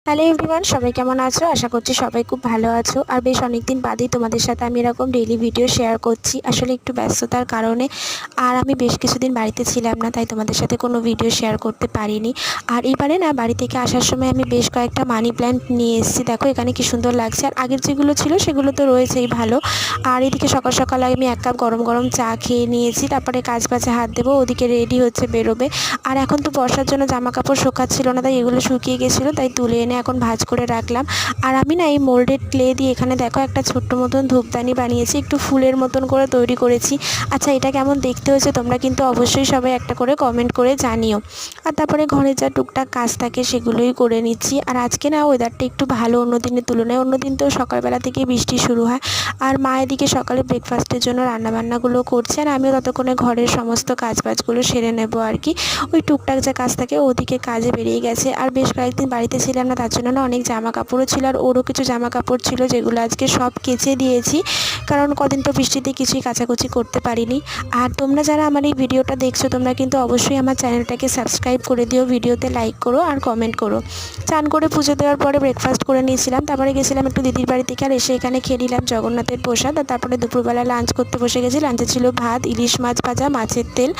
Hello everyone, সবাই কেমন আছো? আশা করছি সবাই খুব ভালো আছো। আর বেশ অনেকদিন বাদেই তোমাদের সাথে আমি এরকম ডেইলি ভিডিও শেয়ার করছি। আসলে একটু ব্যস্ততার কারণে আর আমি বেশ কিছুদিন বাড়িতে ছিলাম না, তাই তোমাদের সাথে কোনো ভিডিও শেয়ার করতে পারিনি। আর এবারে না, বাড়ি থেকে আসার সময় আমি বেশ কয়েকটা মানি প্ল্যান্ট নিয়ে এসেছি। দেখো এখানে কি সুন্দর লাগছে। আর আগের যেগুলো ছিল সেগুলো তো রয়েছেই ভালো। আর এদিকে সকাল সকাল আমি এক কাপ গরম গরম চা খেয়ে নিয়েছি, তারপরে কাজ বাজে হাত দেবো। ওদিকে রেডি হচ্ছে বেরোবে। আর এখন তো বর্ষার জন্য জামা কাপড় শুকাচ্ছিল না, তাই এগুলো শুকিয়ে গেছিলো, তাই তুলে এনে এখন ভাঁজ করে রাখলাম। আর আমি না এই মোল্ডেড ক্লে দিয়ে এখানে দেখো একটা ছোট্ট মতন ধূপদানি বানিয়েছি, একটু ফুলের মতন করে তৈরি করেছি। আচ্ছা, এটা কেমন দেখতে হয়েছে তোমরা কিন্তু অবশ্যই সবাই একটা করে কমেন্ট করে জানিও। আর তারপরে ঘরে যা টুকটাক কাজ থাকে সেগুলোই করে নিচ্ছি। আর আজকে না ওয়েদারটা একটু ভালো অন্য দিনের তুলনায়। অন্য দিন তো সকালবেলা থেকে বৃষ্টি শুরু হয়। আর মা এদিকে সকালে ব্রেকফাস্টের জন্য রান্নাবান্নাগুলো করছে, আর আমিও ততক্ষণে ঘরের সমস্ত কাজবাজগুলো সেরে নেবো আর কি। ওই টুকটাক যা কাজ থাকে ওদিকে কাজে বেরিয়ে গেছে। আর বেশ কয়েকদিন বাড়িতে ছিলাম না, তার জন্য না অনেক জামা কাপড়ও ছিল, আর ওরও কিছু জামা কাপড় ছিল যেগুলো আজকে সব কেচে দিয়েছি, কারণ কদিন তো বৃষ্টিতে কিছুই কাচাকুচি করতে পারিনি। আর তোমরা যারা আমার এই ভিডিওটা দেখছো তোমরা কিন্তু অবশ্যই আমার চ্যানেলটাকে সাবস্ক্রাইব করে দিও, ভিডিওতে লাইক করো আর কমেন্ট করো। চান করে পুজো দেওয়ার পরে ব্রেকফাস্ট করে নিয়েছিলাম, তারপরে গেছিলাম একটু দিদির বাড়ি থেকে, আর এসে এখানে খেয়ে নিলাম জগন্নাথের প্রসাদ। আর তারপরে দুপুরবেলা লাঞ্চ করতে বসে গেছি। লাঞ্চে ছিল ভাত, ইলিশ মাছ ভাজা, মাছের তেল,